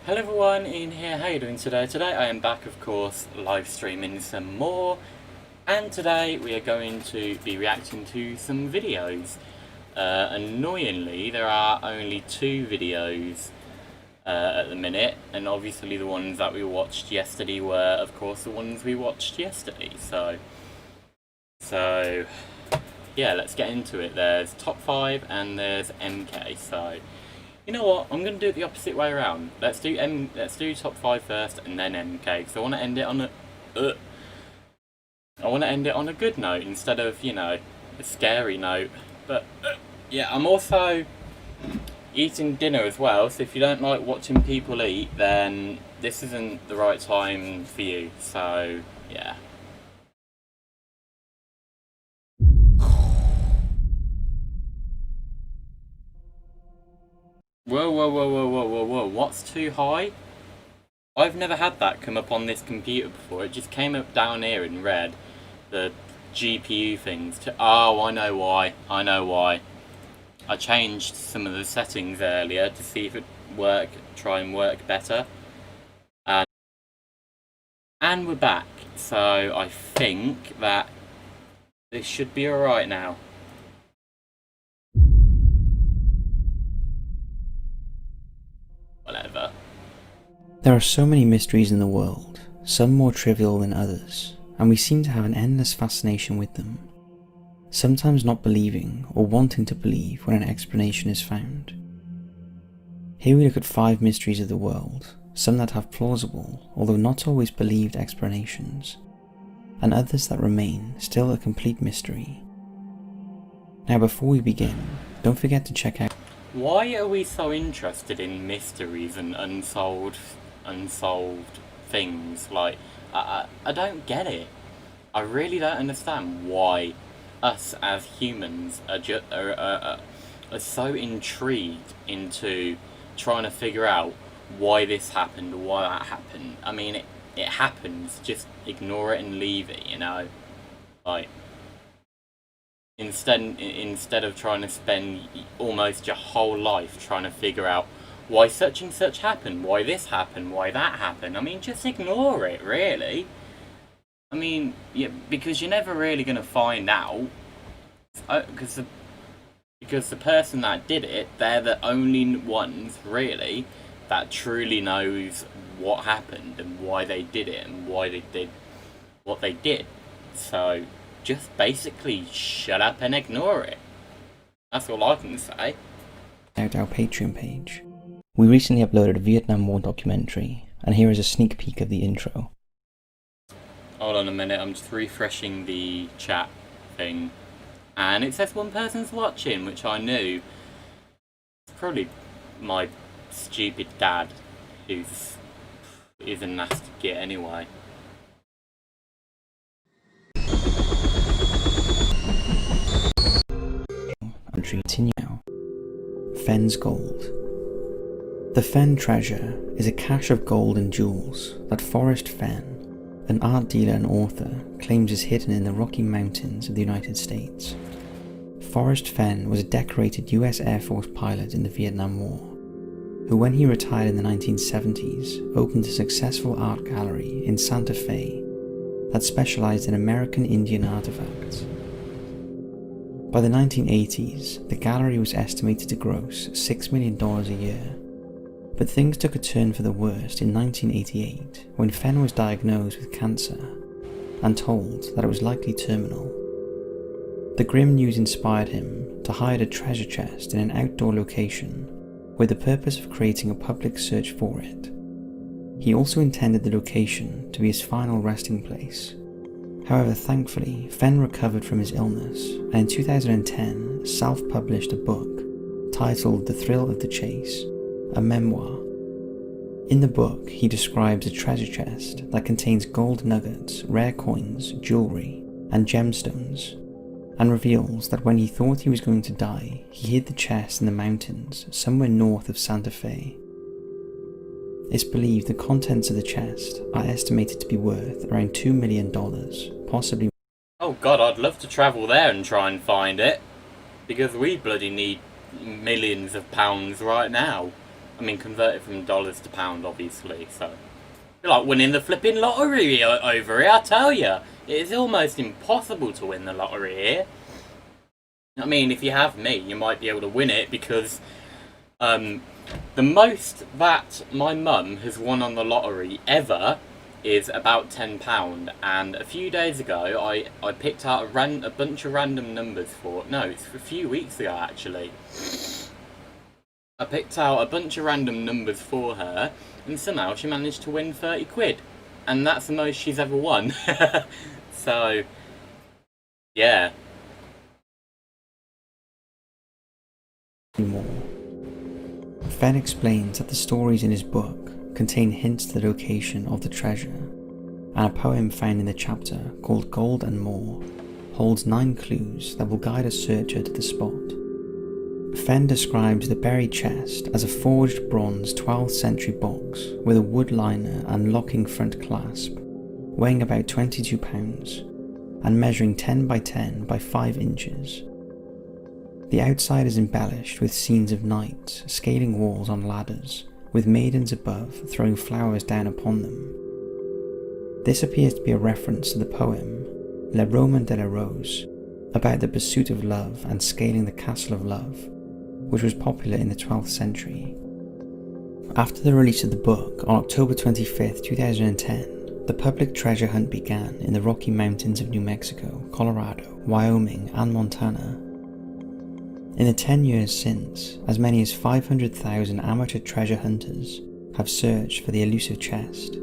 Hello everyone, Ian here, how are you doing today? Today I am back, of course, live streaming some more, and today we are going to be reacting to some videos. Annoyingly, there are only two videos at the minute, and obviously the ones that we watched yesterday were, of course, the ones we watched yesterday, so yeah, let's get into it. There's top 5 and there's MK, so you know what? I'm gonna do it the opposite way around. Let's do top 5 first, and then MK. Because I want to end it on a good note instead of a scary note. But yeah, I'm also eating dinner as well. So if you don't like watching people eat, then this isn't the right time for you. So yeah. Whoa, whoa, whoa, whoa, whoa, whoa, whoa! What's too high? I've never had that come up on this computer before. It just came up down here in red. The GPU things to... Oh, I know why. I know why. I changed some of the settings earlier to see if it try and work better. And we're back. So I think that this should be alright now. Whatever. There are so many mysteries in the world, some more trivial than others, and we seem to have an endless fascination with them, sometimes not believing or wanting to believe when an explanation is found. Here we look at 5 mysteries of the world, some that have plausible, although not always believed explanations, and others that remain still a complete mystery. Now before we begin, don't forget to check out... Why are we so interested in mysteries and unsolved things? Like, I don't get it. I really don't understand why us as humans are so intrigued into trying to figure out why this happened, why that happened. I mean, it happens. Just ignore it and leave it. Like. Instead of trying to spend almost your whole life trying to figure out why such and such happened, why this happened, why that happened. I mean, just ignore it, really. I mean, yeah, because you're never really going to find out. Because the person that did it, they're the only ones, really, that truly knows what happened and why they did it and why they did what they did. So just basically shut up and ignore it. That's all I can say. Out our Patreon page. We recently uploaded a Vietnam War documentary, and here is a sneak peek of the intro. Hold on a minute, I'm just refreshing the chat thing, and it says one person's watching, which I knew. It's probably my stupid dad, who's a nasty git anyway. Continue now. Fenn's Gold. The Fenn treasure is a cache of gold and jewels that Forrest Fenn, an art dealer and author, claims is hidden in the Rocky Mountains of the United States. Forrest Fenn was a decorated US Air Force pilot in the Vietnam War, who when he retired in the 1970s opened a successful art gallery in Santa Fe that specialized in American Indian artifacts. By the 1980s, the gallery was estimated to gross $6 million a year, but things took a turn for the worst in 1988 when Fenn was diagnosed with cancer and told that it was likely terminal. The grim news inspired him to hide a treasure chest in an outdoor location with the purpose of creating a public search for it. He also intended the location to be his final resting place. However, thankfully, Fenn recovered from his illness, and in 2010 self-published a book titled The Thrill of the Chase, a memoir. In the book, he describes a treasure chest that contains gold nuggets, rare coins, jewelry, and gemstones, and reveals that when he thought he was going to die, he hid the chest in the mountains somewhere north of Santa Fe. It's believed the contents of the chest are estimated to be worth around $2 million, possibly... Oh god, I'd love to travel there and try and find it. Because we bloody need millions of pounds right now. I mean, converted from dollars to pound, obviously, so. You're like winning the flipping lottery over here, I tell you. It is almost impossible to win the lottery here. I mean, if you have me, you might be able to win it, because the most that my mum has won on the lottery ever is about £10, and a few days ago I picked out a bunch of random numbers for... No, it's a few weeks ago actually. I picked out a bunch of random numbers for her, and somehow she managed to win 30 quid. And that's the most she's ever won. So, yeah. More. Fenn explains that the stories in his book contain hints to the location of the treasure, and a poem found in the chapter called Gold and More holds 9 clues that will guide a searcher to the spot. Fenn describes the buried chest as a forged bronze 12th century box with a wood liner and locking front clasp, weighing about 22 pounds and measuring 10 by 10 by 5 inches. The outside is embellished with scenes of knights scaling walls on ladders, with maidens above throwing flowers down upon them. This appears to be a reference to the poem Le Roman de la Rose about the pursuit of love and scaling the castle of love, which was popular in the 12th century. After the release of the book on October 25, 2010, the public treasure hunt began in the Rocky Mountains of New Mexico, Colorado, Wyoming, and Montana. In the 10 years since, as many as 500,000 amateur treasure hunters have searched for the elusive chest.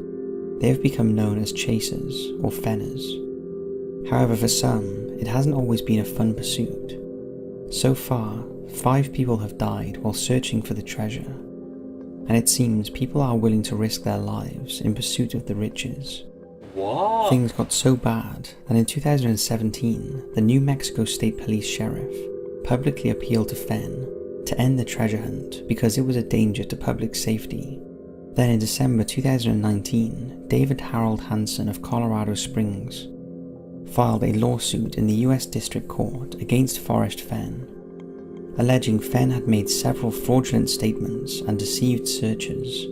They have become known as chasers or fenners. However, for some, it hasn't always been a fun pursuit. So far, 5 people have died while searching for the treasure, and it seems people are willing to risk their lives in pursuit of the riches. What? Things got so bad that in 2017, the New Mexico State Police Sheriff publicly appealed to Fenn to end the treasure hunt because it was a danger to public safety. Then in December 2019, David Harold Hansen of Colorado Springs filed a lawsuit in the US District Court against Forrest Fenn, alleging Fenn had made several fraudulent statements and deceived searchers.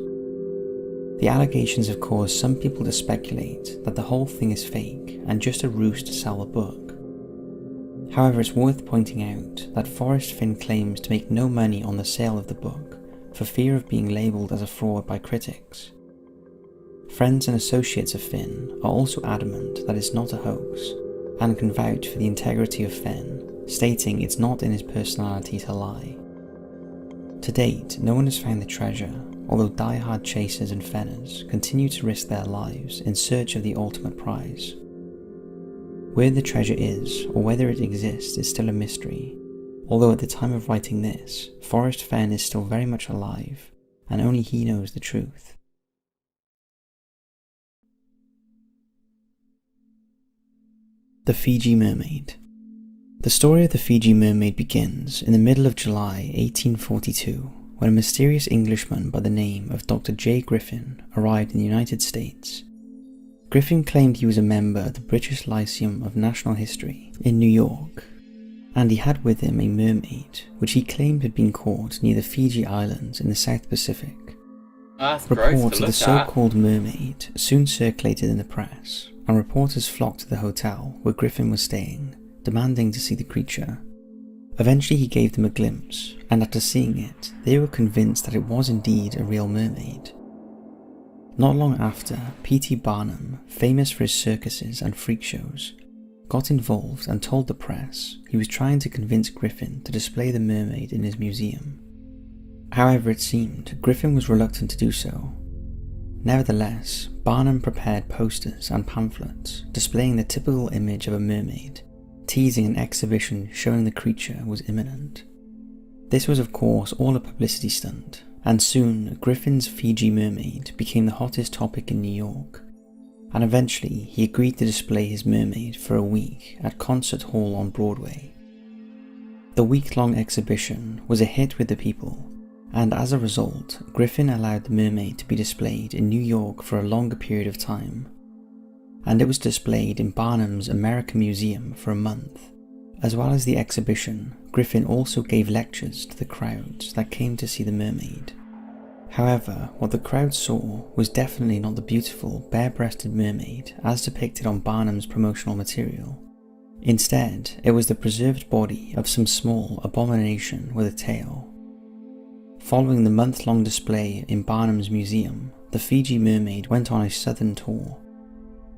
The allegations have caused some people to speculate that the whole thing is fake and just a ruse to sell the book. However, it's worth pointing out that Forrest Fenn claims to make no money on the sale of the book for fear of being labelled as a fraud by critics. Friends and associates of Fenn are also adamant that it's not a hoax and can vouch for the integrity of Fenn, stating it's not in his personality to lie. To date, no one has found the treasure, although die-hard chasers and fenners continue to risk their lives in search of the ultimate prize. Where the treasure is, or whether it exists, is still a mystery, although at the time of writing this, Forrest Fenn is still very much alive, and only he knows the truth. The Fiji Mermaid. The story of the Fiji Mermaid begins in the middle of July 1842, when a mysterious Englishman by the name of Dr. J. Griffin arrived in the United States. Griffin claimed he was a member of the British Lyceum of National History in New York, and he had with him a mermaid, which he claimed had been caught near the Fiji Islands in the South Pacific. Reports of the so-called mermaid soon circulated in the press, and reporters flocked to the hotel where Griffin was staying, demanding to see the creature. Eventually he gave them a glimpse, and after seeing it, they were convinced that it was indeed a real mermaid. Not long after, P.T. Barnum, famous for his circuses and freak shows, got involved and told the press he was trying to convince Griffin to display the mermaid in his museum. However, it seemed Griffin was reluctant to do so. Nevertheless, Barnum prepared posters and pamphlets displaying the typical image of a mermaid, teasing an exhibition showing the creature was imminent. This was of course all a publicity stunt, and soon Griffin's Fiji mermaid became the hottest topic in New York, and eventually he agreed to display his mermaid for a week at Concert Hall on Broadway. The week-long exhibition was a hit with the people, and as a result, Griffin allowed the mermaid to be displayed in New York for a longer period of time, and it was displayed in Barnum's American Museum for a month. As well as the exhibition, Griffin also gave lectures to the crowds that came to see the mermaid. However, what the crowd saw was definitely not the beautiful, bare-breasted mermaid as depicted on Barnum's promotional material. Instead, it was the preserved body of some small abomination with a tail. Following the month-long display in Barnum's museum, the Fiji mermaid went on a southern tour,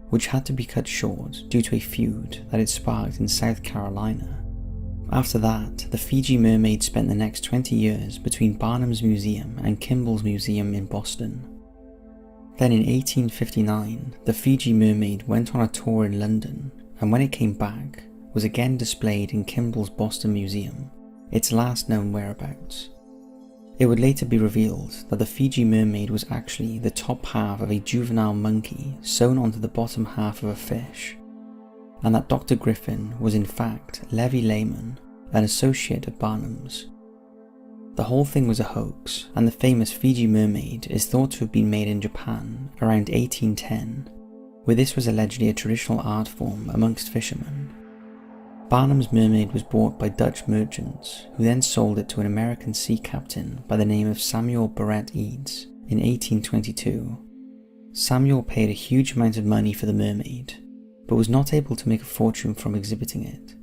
which had to be cut short due to a feud that it sparked in South Carolina. After that, the Fiji mermaid spent the next 20 years between Barnum's Museum and Kimball's Museum in Boston. Then in 1859, the Fiji mermaid went on a tour in London, and when it came back, was again displayed in Kimball's Boston Museum, its last known whereabouts. It would later be revealed that the Fiji mermaid was actually the top half of a juvenile monkey sewn onto the bottom half of a fish, and that Dr. Griffin was in fact Levi Lehman, an associate of Barnum's. The whole thing was a hoax, and the famous Fiji mermaid is thought to have been made in Japan around 1810, where this was allegedly a traditional art form amongst fishermen. Barnum's mermaid was bought by Dutch merchants, who then sold it to an American sea captain by the name of Samuel Barrett Eads in 1822. Samuel paid a huge amount of money for the mermaid, but was not able to make a fortune from exhibiting it.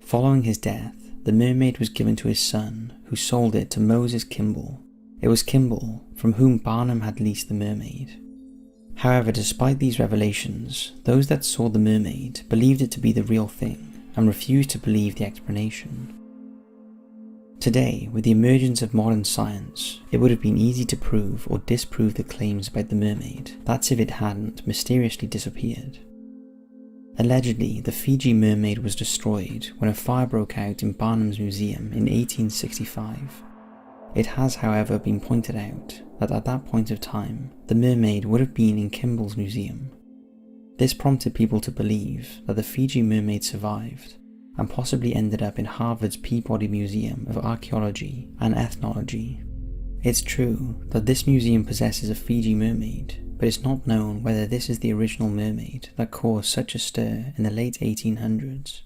Following his death, the mermaid was given to his son, who sold it to Moses Kimball. It was Kimball from whom Barnum had leased the mermaid. However, despite these revelations, those that saw the mermaid believed it to be the real thing and refused to believe the explanation. Today, with the emergence of modern science, it would have been easy to prove or disprove the claims about the mermaid. That's if it hadn't mysteriously disappeared. Allegedly, the Fiji mermaid was destroyed when a fire broke out in Barnum's Museum in 1865. It has, however, been pointed out that at that point of time, the mermaid would have been in Kimball's museum. This prompted people to believe that the Fiji mermaid survived and possibly ended up in Harvard's Peabody Museum of Archaeology and Ethnology. It's true that this museum possesses a Fiji mermaid, but it's not known whether this is the original mermaid that caused such a stir in the late 1800s.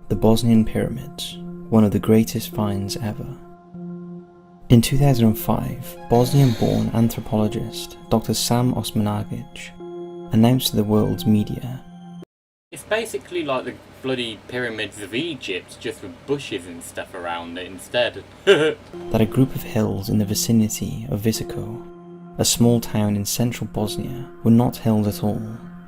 The Bosnian Pyramids, one of the greatest finds ever. In 2005, Bosnian-born anthropologist Dr. Sam Osmanagic announced to the world's media, "It's basically like the bloody pyramids of Egypt, just with bushes and stuff around it instead." that a group of hills in the vicinity of Visoko, a small town in central Bosnia, were not hills at all,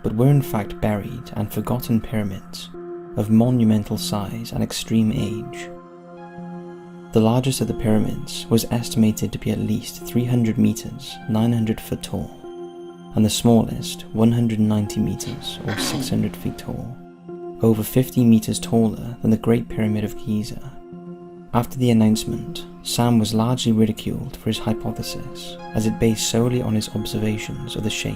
but were in fact buried and forgotten pyramids of monumental size and extreme age. The largest of the pyramids was estimated to be at least 300 meters, 900 foot tall, and the smallest 190 meters or 600 feet tall, over 50 meters taller than the Great Pyramid of Giza. After the announcement, Sam was largely ridiculed for his hypothesis, as it based solely on his observations of the shape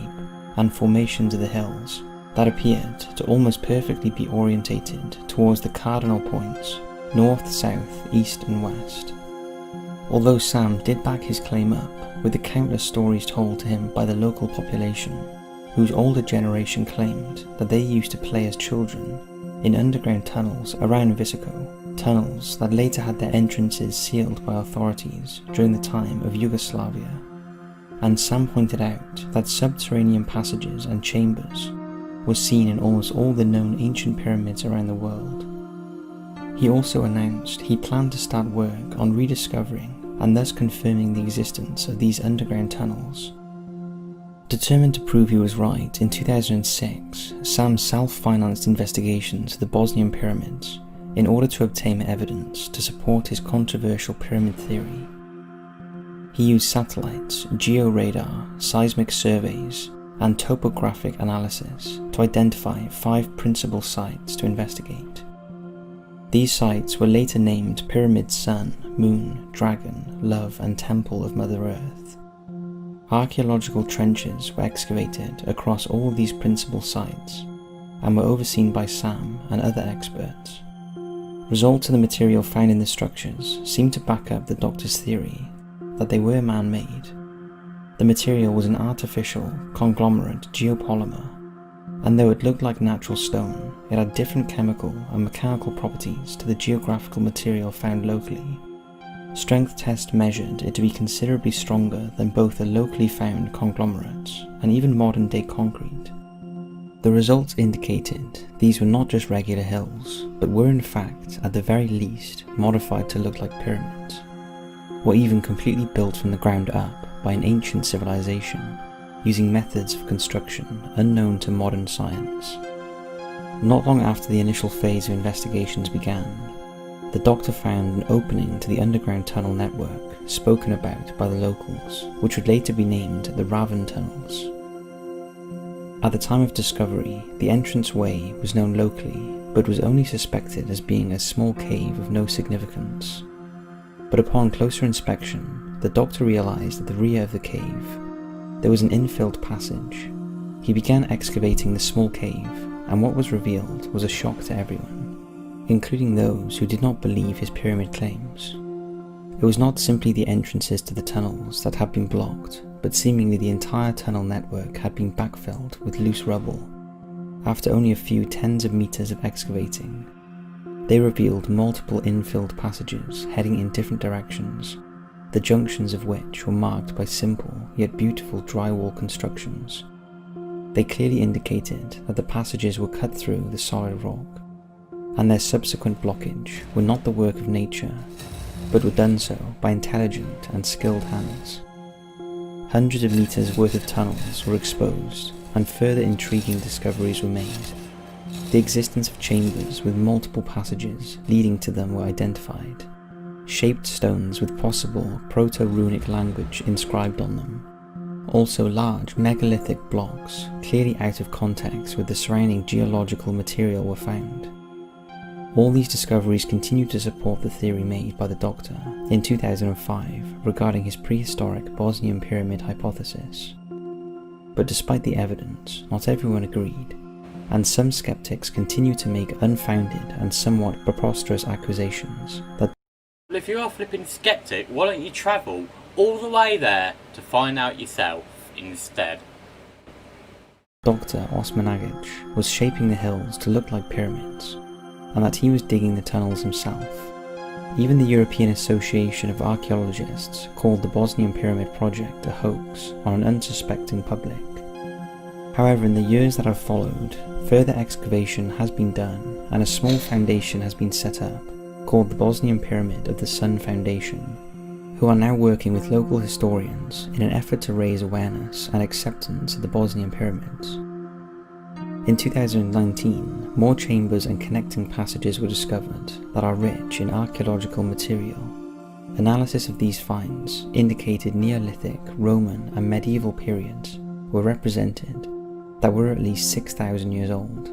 and formations of the hills that appeared to almost perfectly be orientated towards the cardinal points north, south, east and west. Although Sam did back his claim up with the countless stories told to him by the local population, whose older generation claimed that they used to play as children in underground tunnels around Visoko, tunnels that later had their entrances sealed by authorities during the time of Yugoslavia. And Sam pointed out that subterranean passages and chambers were seen in almost all the known ancient pyramids around the world. He also announced he planned to start work on rediscovering and thus confirming the existence of these underground tunnels. Determined to prove he was right, in 2006, Sam self-financed investigations of the Bosnian pyramids in order to obtain evidence to support his controversial pyramid theory. He used satellites, georadar, seismic surveys, and topographic analysis to identify 5 principal sites to investigate. These sites were later named Pyramid Sun, Moon, Dragon, Love and Temple of Mother Earth. Archaeological trenches were excavated across all of these principal sites and were overseen by Sam and other experts. Results of the material found in the structures seemed to back up the doctor's theory that they were man-made. The material was an artificial, conglomerate geopolymer, and though it looked like natural stone, it had different chemical and mechanical properties to the geographical material found locally. Strength tests measured it to be considerably stronger than both the locally found conglomerates and even modern-day concrete. The results indicated these were not just regular hills, but were in fact, at the very least, modified to look like pyramids, or even completely built from the ground up by an ancient civilization, using methods of construction unknown to modern science. Not long after the initial phase of investigations began, the doctor found an opening to the underground tunnel network spoken about by the locals, which would later be named the Raven Tunnels. At the time of discovery, the entranceway was known locally, but was only suspected as being a small cave of no significance. But upon closer inspection, the doctor realized at the rear of the cave there was an infilled passage. He began excavating the small cave, and what was revealed was a shock to everyone, including those who did not believe his pyramid claims. It was not simply the entrances to the tunnels that had been blocked, but seemingly the entire tunnel network had been backfilled with loose rubble. After only a few tens of meters of excavating, they revealed multiple infilled passages heading in different directions, the junctions of which were marked by simple yet beautiful drywall constructions. They clearly indicated that the passages were cut through the solid rock, and their subsequent blockage were not the work of nature, but were done so by intelligent and skilled hands. Hundreds of meters worth of tunnels were exposed, and further intriguing discoveries were made. The existence of chambers with multiple passages leading to them were identified. Shaped stones with possible Proto-Runic language inscribed on them. Also large megalithic blocks, clearly out of context with the surrounding geological material, were found. All these discoveries continue to support the theory made by the doctor in 2005 regarding his prehistoric Bosnian pyramid hypothesis. But despite the evidence, not everyone agreed, and some skeptics continue to make unfounded and somewhat preposterous accusations that Well, if you're a flipping skeptic, why don't you travel all the way there to find out yourself instead? Dr. Osman Agic was shaping the hills to look like pyramids, and that he was digging the tunnels himself. Even the European Association of Archaeologists called the Bosnian Pyramid Project a hoax on an unsuspecting public. However, in the years that have followed, further excavation has been done and a small foundation has been set up called the Bosnian Pyramid of the Sun Foundation, who are now working with local historians in an effort to raise awareness and acceptance of the Bosnian pyramids. In 2019, more chambers and connecting passages were discovered that are rich in archaeological material. Analysis of these finds indicated Neolithic, Roman and medieval periods were represented that were at least 6,000 years old.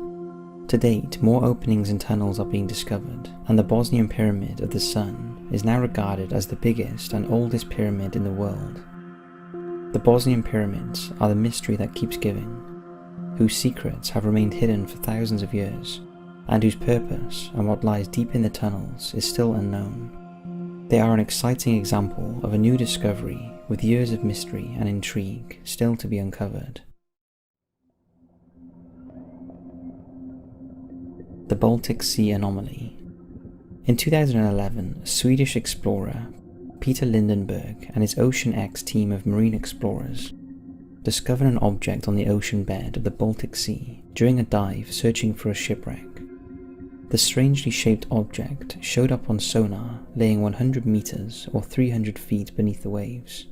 To date, more openings and tunnels are being discovered, and the Bosnian Pyramid of the Sun is now regarded as the biggest and oldest pyramid in the world. The Bosnian pyramids are the mystery that keeps giving, whose secrets have remained hidden for thousands of years, and whose purpose and what lies deep in the tunnels is still unknown. They are an exciting example of a new discovery with years of mystery and intrigue still to be uncovered. The Baltic Sea Anomaly. In 2011, Swedish explorer Peter Lindenberg and his Ocean X team of marine explorers discovered an object on the ocean bed of the Baltic Sea during a dive searching for a shipwreck. The strangely shaped object showed up on sonar laying 100 meters or 300 feet beneath the waves.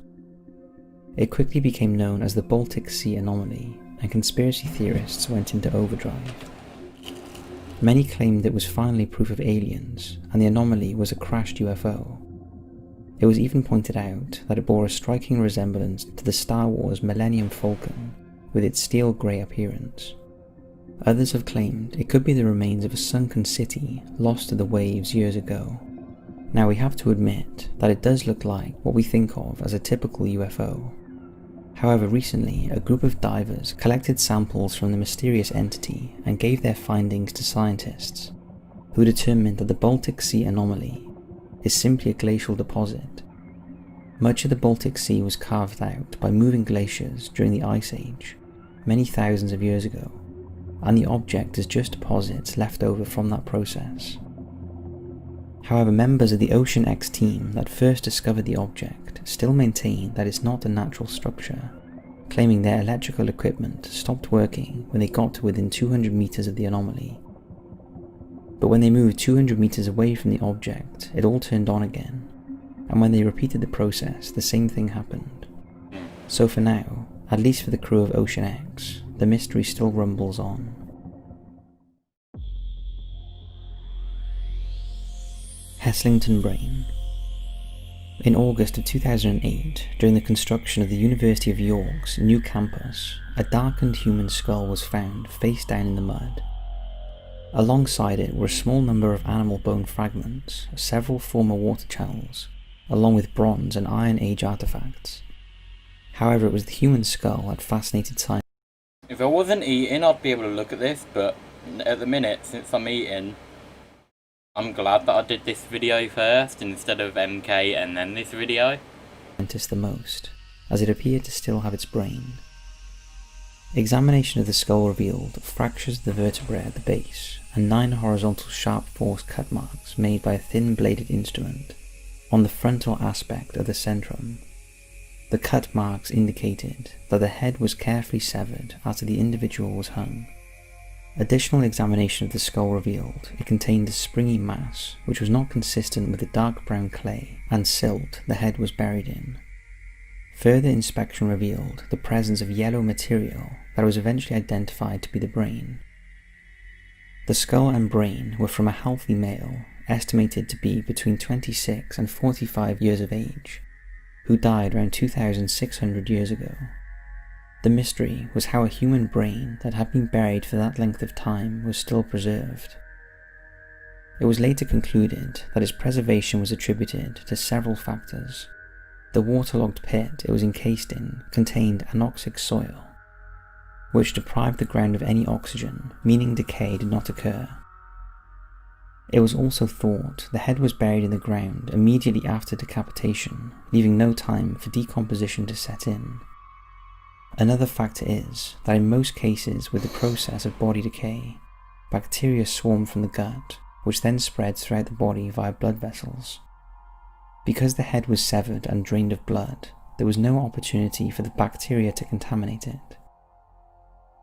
It quickly became known as the Baltic Sea Anomaly, and conspiracy theorists went into overdrive. Many claimed it was finally proof of aliens, and the anomaly was a crashed UFO. It was even pointed out that it bore a striking resemblance to the Star Wars Millennium Falcon, with its steel grey appearance. Others have claimed it could be the remains of a sunken city lost to the waves years ago. Now we have to admit that it does look like what we think of as a typical UFO. However, recently a group of divers collected samples from the mysterious entity and gave their findings to scientists, who determined that the Baltic Sea Anomaly is simply a glacial deposit. Much of the Baltic Sea was carved out by moving glaciers during the Ice Age, many thousands of years ago, and the object is just deposits left over from that process. However, members of the Ocean X team that first discovered the object still maintain that it's not a natural structure, claiming their electrical equipment stopped working when they got to within 200 meters of the anomaly. But when they moved 200 meters away from the object, it all turned on again, and when they repeated the process, the same thing happened. So for now, at least for the crew of Ocean X, the mystery still rumbles on. Heslington Brain. In August of 2008, during the construction of the University of York's new campus, a darkened human skull was found face down in the mud. Alongside it were a small number of animal bone fragments, several former water channels, along with Bronze and Iron Age artifacts. However, it was the human skull that fascinated scientists. If I wasn't eating, I'd be able to look at this, but at the minute, since I'm eating, I'm glad that I did this video first instead of MK and then this video. The most, as it appeared to still have its brain. Examination of the skull revealed fractures of the vertebrae at the base and 9 horizontal sharp force cut marks made by a thin bladed instrument on the frontal aspect of the centrum. The cut marks indicated that the head was carefully severed after the individual was hung. Additional examination of the skull revealed it contained a springy mass which was not consistent with the dark brown clay and silt the head was buried in. Further inspection revealed the presence of yellow material that was eventually identified to be the brain. The skull and brain were from a healthy male, estimated to be between 26 and 45 years of age, who died around 2,600 years ago. The mystery was how a human brain that had been buried for that length of time was still preserved. It was later concluded that its preservation was attributed to several factors. The waterlogged pit it was encased in contained anoxic soil, which deprived the ground of any oxygen, meaning decay did not occur. It was also thought the head was buried in the ground immediately after decapitation, leaving no time for decomposition to set in. Another factor is that in most cases with the process of body decay, bacteria swarm from the gut, which then spreads throughout the body via blood vessels. Because the head was severed and drained of blood, there was no opportunity for the bacteria to contaminate it.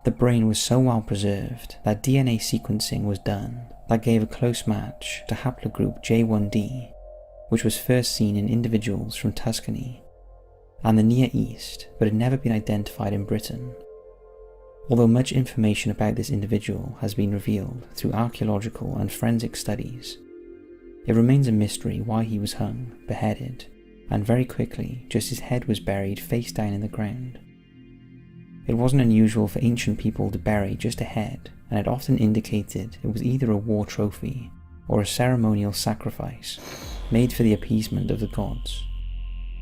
The brain was so well preserved that DNA sequencing was done that gave a close match to haplogroup J1D, which was first seen in individuals from Tuscany and the Near East, but had never been identified in Britain. Although much information about this individual has been revealed through archaeological and forensic studies, it remains a mystery why he was hung, beheaded, and very quickly just his head was buried face down in the ground. It wasn't unusual for ancient people to bury just a head, and it often indicated it was either a war trophy or a ceremonial sacrifice made for the appeasement of the gods.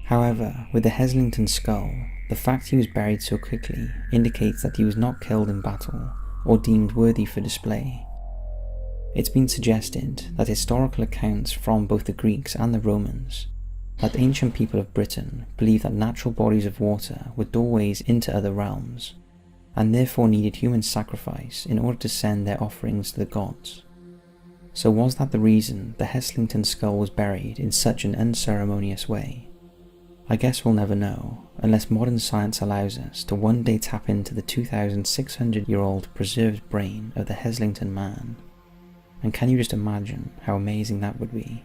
However, with the Heslington skull, the fact he was buried so quickly indicates that he was not killed in battle or deemed worthy for display. It's been suggested that historical accounts from both the Greeks and the Romans that ancient people of Britain believed that natural bodies of water were doorways into other realms, and therefore needed human sacrifice in order to send their offerings to the gods. So was that the reason the Heslington skull was buried in such an unceremonious way? I guess we'll never know, unless modern science allows us to one day tap into the 2,600-year-old preserved brain of the Heslington man. And can you just imagine how amazing that would be?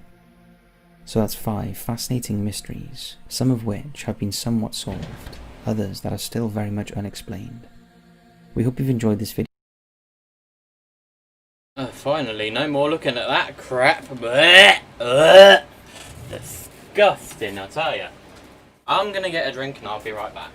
So that's 5 fascinating mysteries, some of which have been somewhat solved, others that are still very much unexplained. We hope you've enjoyed this video. Finally, no more looking at that crap. Blech, disgusting, I tell you. I'm gonna get a drink and I'll be right back.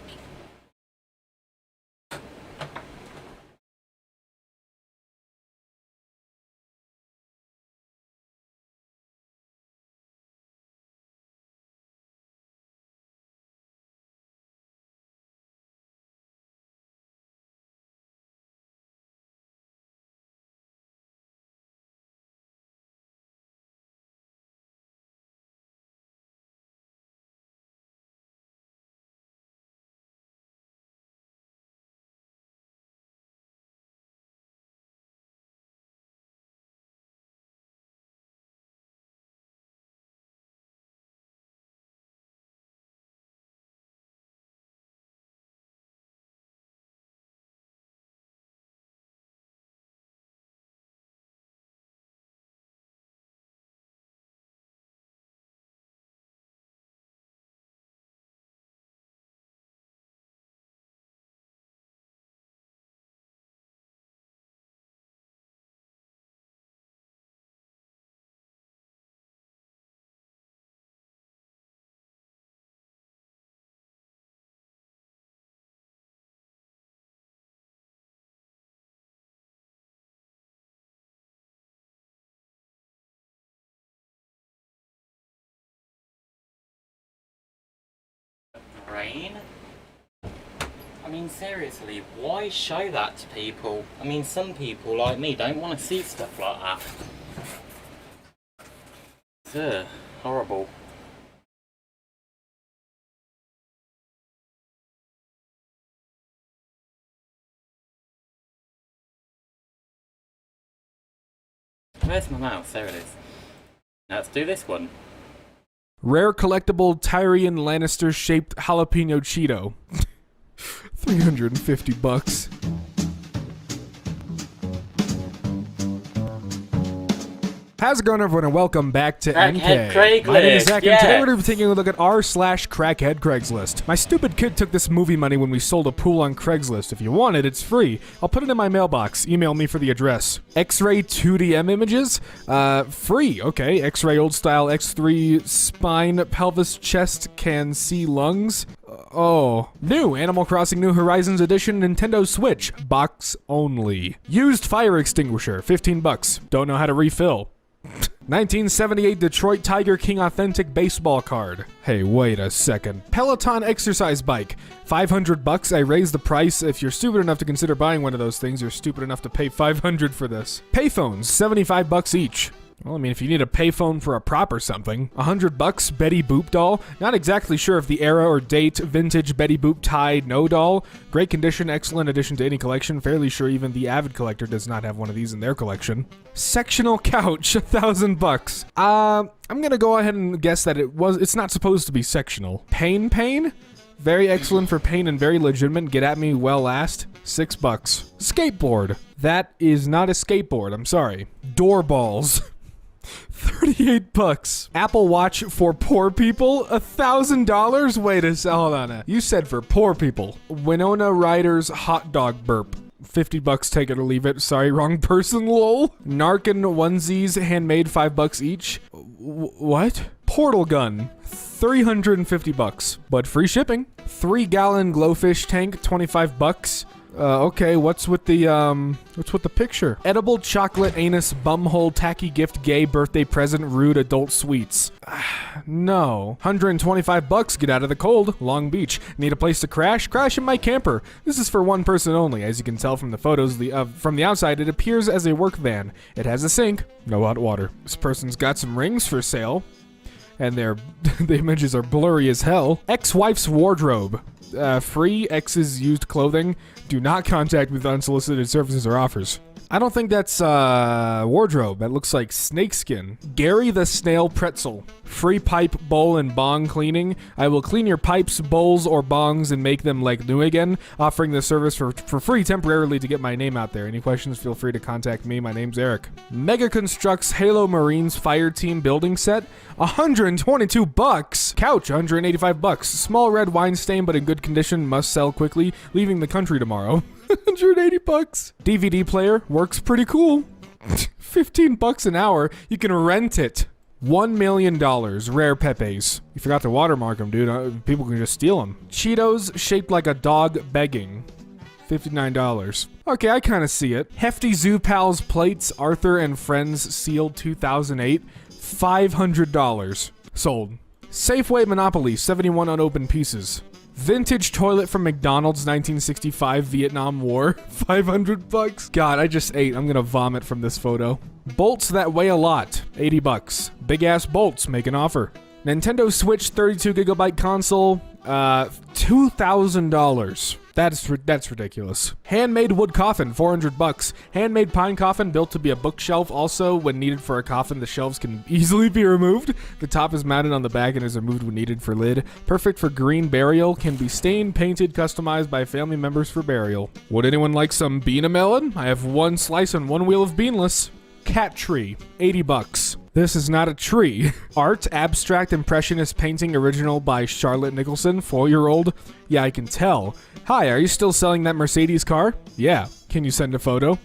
train? I mean, seriously, why show that to people? I mean, some people like me don't want to see stuff like that. Ugh, horrible. Where's my mouse? There it is. Now let's do this one. Rare collectible Tyrion Lannister shaped jalapeno Cheeto. $350. How's it going, everyone, and welcome back to Crackhead NK. Craigslist, My name is Zach, and today yes. we're going to be taking a look at r/Crackhead Craigslist. My stupid kid took this movie money when we sold a pool on Craigslist. If you want it, it's free. I'll put it in my mailbox. Email me for the address. X-ray 2DM images? Free. Okay. X-ray old style X3 spine, pelvis, chest, can see lungs. Oh. New Animal Crossing New Horizons Edition Nintendo Switch. Box only. Used fire extinguisher. $15. Don't know how to refill. 1978 Detroit Tiger King authentic baseball card. Hey, wait a second. Peloton exercise bike. $500. I raised the price. If you're stupid enough to consider buying one of those things, you're stupid enough to pay $500 for this. Payphones, $75 each. Well, I mean, if you need a payphone for a prop or something. $100, Betty Boop doll. Not exactly sure of the era or date. Vintage Betty Boop tie, no doll. Great condition, excellent addition to any collection. Fairly sure even the avid collector does not have one of these in their collection. Sectional couch, $1,000. I'm gonna go ahead and guess that it's not supposed to be sectional. Pain? Very excellent for pain and very legitimate. Get at me well last. $6. Skateboard. That is not a skateboard, I'm sorry. Door balls. $38. Apple Watch for poor people? $1,000? Wait a second, hold on. You said for poor people. Winona Ryder's hot dog burp. $50, take it or leave it. Sorry, wrong person, lol. Narcan onesies, handmade, $5 each. What? Portal gun. $350, but free shipping. 3-gallon glowfish tank, $25. Okay, what's with the picture? Edible chocolate anus bumhole tacky gift gay birthday present rude adult sweets. No. $125, get out of the cold. Long Beach. Need a place to crash? Crash in my camper. This is for one person only. As you can tell from the photos from the outside, it appears as a work van. It has a sink, no hot water. This person's got some rings for sale, and the images are blurry as hell. Ex-wife's wardrobe. Free ex's used clothing. Do not contact with unsolicited services or offers. I don't think that's wardrobe. That looks like snakeskin. Gary the Snail Pretzel. Free pipe, bowl, and bong cleaning. I will clean your pipes, bowls, or bongs and make them like new again. Offering the service for free temporarily to get my name out there. Any questions, feel free to contact me. My name's Eric. Mega Constructs Halo Marines Fire Team building set. $122. Couch, $185. Small red wine stain, but in good condition. Must sell quickly. Leaving the country tomorrow. $180. DVD player, works pretty cool. $15 an hour. You can rent it. $1 million. Rare Pepes. You forgot to watermark them, dude. People can just steal them. Cheetos shaped like a dog begging. $59. Okay, I kind of see it. Hefty Zoo Pals plates, Arthur and Friends sealed 2008. $500. Sold. Safeway Monopoly, 71 unopened pieces. Vintage toilet from McDonald's, 1965 Vietnam War, $500. God, I just ate. I'm gonna vomit from this photo. Bolts that weigh a lot, $80. Big ass bolts, make an offer. Nintendo Switch 32GB console, $2,000. That's ridiculous. Handmade wood coffin, $400. Handmade pine coffin built to be a bookshelf. Also, when needed for a coffin, the shelves can easily be removed. The top is mounted on the back and is removed when needed for lid. Perfect for green burial. Can be stained, painted, customized by family members for burial. Would anyone like some bean melon? I have one slice and one wheel of beanless. Cat tree, $80. This is not a tree. Art, abstract impressionist painting original by Charlotte Nicholson, 4-year-old. Yeah, I can tell. Hi, are you still selling that Mercedes car? Yeah. Can you send a photo?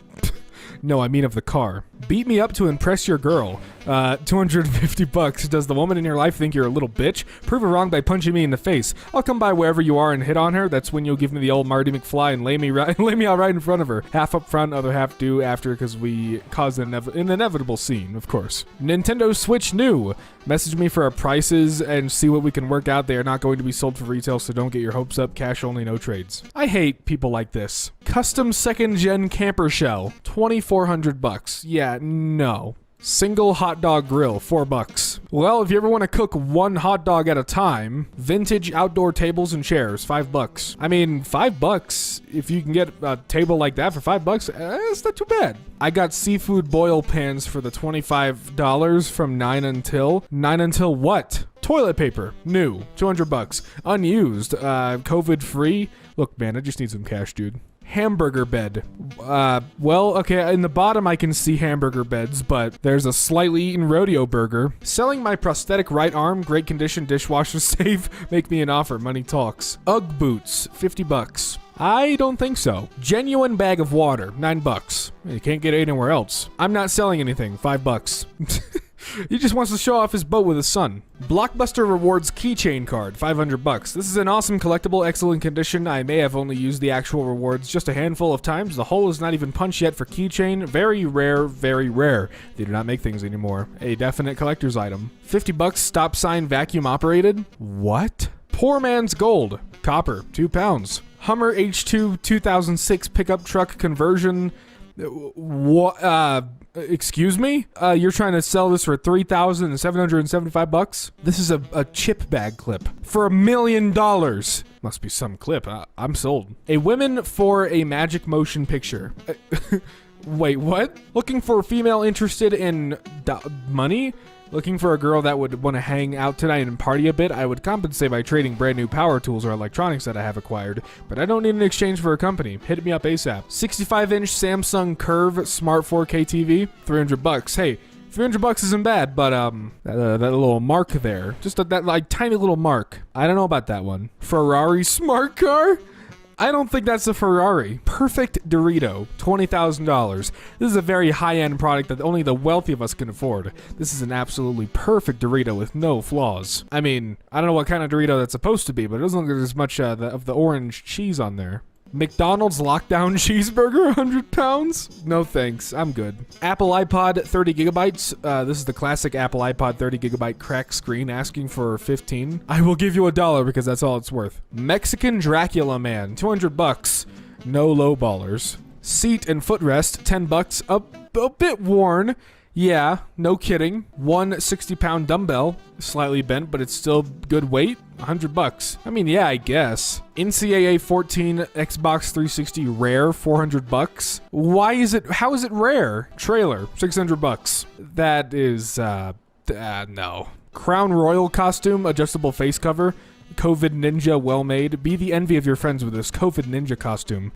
No, I mean of the car. Beat me up to impress your girl. 250 bucks. Does the woman in your life think you're a little bitch? Prove her wrong by punching me in the face. I'll come by wherever you are and hit on her. That's when you'll give me the old Marty McFly and lay me out right in front of her. Half up front, other half due after, because we caused an inevitable scene, of course. Nintendo Switch new. Message me for our prices and see what we can work out. They are not going to be sold for retail, so don't get your hopes up. Cash only, no trades. I hate people like this. Custom second gen camper shell, 2,400 bucks. Yeah, no. Single hot dog grill, $4. Well, if you ever want to cook one hot dog at a time, vintage outdoor tables and chairs, $5. I mean, $5, if you can get a table like that for $5, it's not too bad. I got seafood boil pans for the $25 from 9 Until. 9 Until what? Toilet paper, new, $200. Unused, COVID free. Look, man, I just need some cash, dude. Hamburger bed. Well, okay, in the bottom I can see hamburger beds, but there's a slightly eaten rodeo burger. Selling my prosthetic right arm, great condition, dishwasher safe. Make me an offer, money talks. Ugg boots, $50. I don't think so. Genuine bag of water, $9. You can't get it anywhere else. I'm not selling anything, $5. He just wants to show off his boat with his son. Blockbuster Rewards keychain card, $500. This is an awesome collectible, excellent condition. I may have only used the actual rewards just a handful of times. The hole is not even punched yet for keychain. Very rare, very rare. They do not make things anymore. A definite collector's item. $50, stop sign vacuum operated. What? Poor man's gold, copper, £2. Hummer H2 2006 pickup truck conversion. What? Excuse me? You're trying to sell this for $3,775? This is a chip bag clip for $1 million. Must be some clip. I'm sold. A women for a magic motion picture. Wait, what? Looking for a female interested in money? Looking for a girl that would want to hang out tonight and party a bit? I would compensate by trading brand new power tools or electronics that I have acquired, but I don't need an exchange for a company. Hit me up ASAP. 65-inch Samsung Curve Smart 4K TV, $300. Hey, $300 isn't bad, but that little mark there, just that like tiny little mark. I don't know about that one. Ferrari smart car? I don't think that's a Ferrari. Perfect Dorito, $20,000. This is a very high-end product that only the wealthy of us can afford. This is an absolutely perfect Dorito with no flaws. I mean, I don't know what kind of Dorito that's supposed to be, but it doesn't look like there's much of the orange cheese on there. McDonald's lockdown cheeseburger, 100 pounds? No thanks, I'm good. Apple iPod, 30 gigabytes. This is the classic Apple iPod 30 gigabyte cracked screen, asking for 15. I will give you $1 because that's all it's worth. Mexican Dracula man, $200. No low ballers. Seat and footrest, $10. A bit worn. Yeah, no kidding. One 60-pound dumbbell, slightly bent, but it's still good weight. $100. I mean, yeah, I guess. NCAA 14 Xbox 360 rare, $400. Why is it? How is it rare? Trailer, $600. That is no. Crown Royal costume, adjustable face cover. COVID Ninja, well made. Be the envy of your friends with this COVID Ninja costume.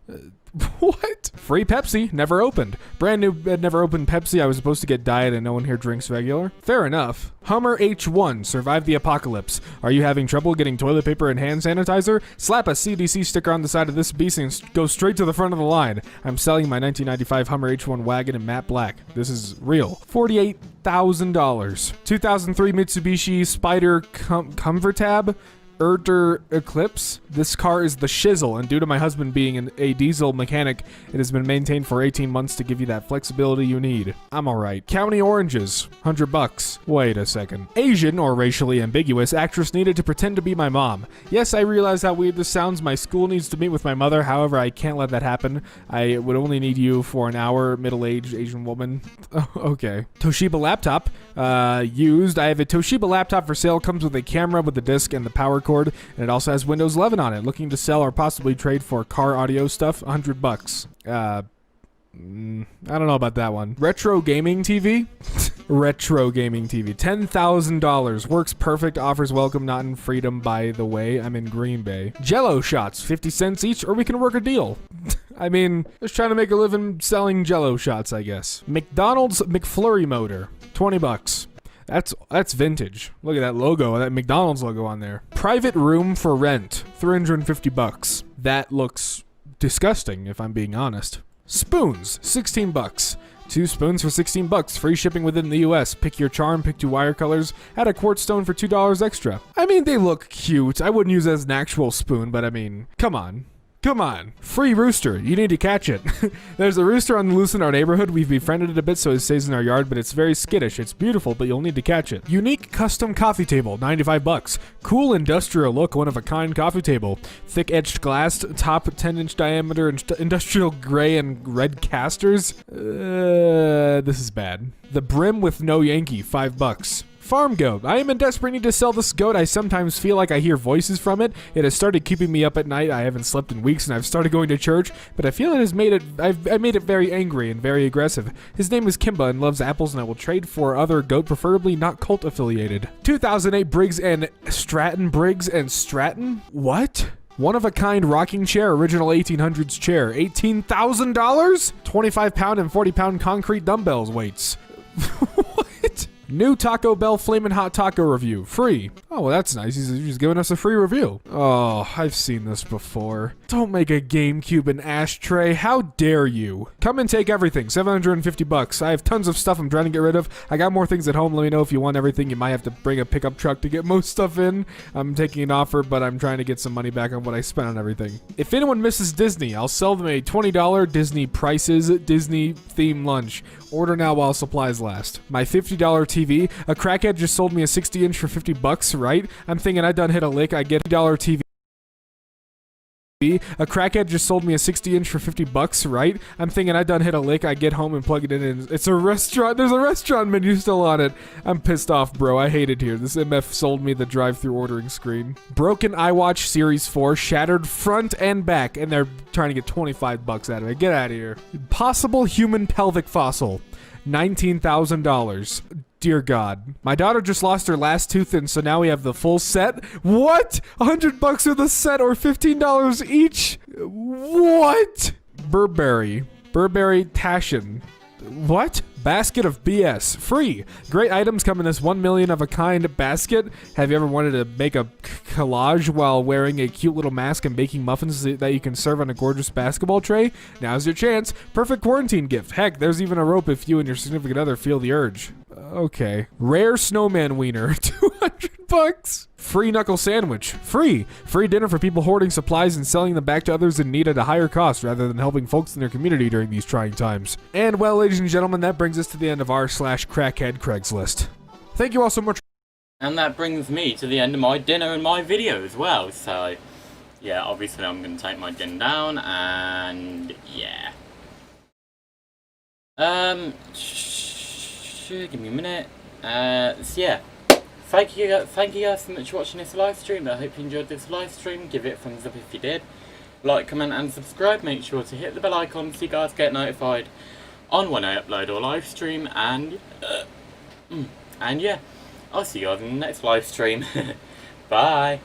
What? Free Pepsi, never opened. Brand new, never opened Pepsi. I was supposed to get diet and no one here drinks regular. Fair enough. Hummer H1, survive the apocalypse. Are you having trouble getting toilet paper and hand sanitizer? Slap a CDC sticker on the side of this beast and go straight to the front of the line. I'm selling my 1995 Hummer H1 wagon in matte black. This is real. $48,000. 2003 Mitsubishi Spider Convertab. Erder Eclipse. This car is the shizzle, and due to my husband being a diesel mechanic, it has been maintained for 18 months to give you that flexibility you need. I'm alright. County Oranges, $100. Wait a second. Asian, or racially ambiguous, actress needed to pretend to be my mom. Yes, I realize how weird this sounds. My school needs to meet with my mother, however, I can't let that happen. I would only need you for an hour, middle-aged Asian woman. Oh, okay. Toshiba laptop, used. I have a Toshiba laptop for sale, comes with a camera with the disc and the power cord, and it also has Windows 11 on it. Looking to sell or possibly trade for car audio stuff, $100. I don't know about that one. Retro gaming TV? Retro gaming TV, $10,000. Works perfect, offers welcome, not in freedom, by the way. I'm in Green Bay. Jello shots, 50 cents each, or we can work a deal. I mean, just trying to make a living selling Jello shots, I guess. McDonald's McFlurry motor, $20. That's vintage. Look at that logo, that McDonald's logo on there. Private room for rent, $350. That looks disgusting, if I'm being honest. Spoons, $16. 2 spoons for 16 bucks. Free shipping within the US. Pick your charm, pick 2 wire colors. Add a quartz stone for $2 extra. I mean, they look cute. I wouldn't use it as an actual spoon, but I mean, come on. Come on. Free rooster. You need to catch it. There's a rooster on the loose in our neighborhood. We've befriended it a bit so it stays in our yard, but it's very skittish. It's beautiful, but you'll need to catch it. Unique custom coffee table, 95 bucks. Cool industrial look, one of a kind coffee table. Thick edged glass, top 10-inch diameter, industrial gray and red casters. This is bad. The brim with no Yankee, 5 bucks. Farm goat. I am in desperate need to sell this goat. I sometimes feel like I hear voices from it. It has started keeping me up at night. I haven't slept in weeks and I've started going to church, but I feel it has made it, I made it very angry and very aggressive. His name is Kimba and loves apples, and I will trade for other goat, preferably not cult affiliated. 2008 Briggs and Stratton. Briggs and Stratton? What? One of a kind rocking chair, original 1800s chair, $18,000? 25 pound and 40 pound concrete dumbbells weights. What? New Taco Bell Flamin' Hot Taco review. Free. Oh, well, that's nice. He's just giving us a free review. Oh, I've seen this before. Don't make a GameCube an ashtray. How dare you? Come and take everything. 750 bucks. I have tons of stuff I'm trying to get rid of. I got more things at home. Let me know if you want everything. You might have to bring a pickup truck to get most stuff in. I'm taking an offer, but I'm trying to get some money back on what I spent on everything. If anyone misses Disney, I'll sell them a $20 Disney Prices Disney theme lunch. Order now while supplies last. My $50 TV. A crackhead just sold me a 60-inch for 50 bucks, right? I'm thinking I done hit a lick. I get a $50 TV. A crackhead just sold me a 60-inch for 50 bucks, right? I'm thinking I done hit a lick. I get home and plug it in, and it's a restaurant. There's a restaurant menu still on it. I'm pissed off, bro. I hate it here. This MF sold me the drive-through ordering screen. Broken iWatch Series 4, shattered front and back, and they're trying to get 25 bucks out of it. Get out of here. Possible human pelvic fossil, $19,000. Dear God. My daughter just lost her last tooth, and so now we have the full set. What? 100 bucks for the set, or $15 each? What? Burberry. Burberry Tashin. What? Basket of BS. Free. Great items come in this 1 million of a kind basket. Have you ever wanted to make a collage while wearing a cute little mask and baking muffins that you can serve on a gorgeous basketball tray? Now's your chance. Perfect quarantine gift. Heck, there's even a rope if you and your significant other feel the urge. Okay. Rare snowman wiener. 200 bucks. Free knuckle sandwich. Free. Free dinner for people hoarding supplies and selling them back to others in need at a higher cost rather than helping folks in their community during these trying times. And well, ladies and gentlemen, that brings us to the end of r/crackhead Craigslist. Thank you all so much. And that brings me to the end of my dinner and my video as well. So, yeah, obviously I'm going to take my dinner down, and yeah. Give me a minute. So yeah. Thank you guys so much for watching this live stream. I hope you enjoyed this live stream. Give it a thumbs up if you did. Like, comment and subscribe. Make sure to hit the bell icon so you guys get notified on when I upload or live stream. And yeah, I'll see you guys in the next live stream. Bye.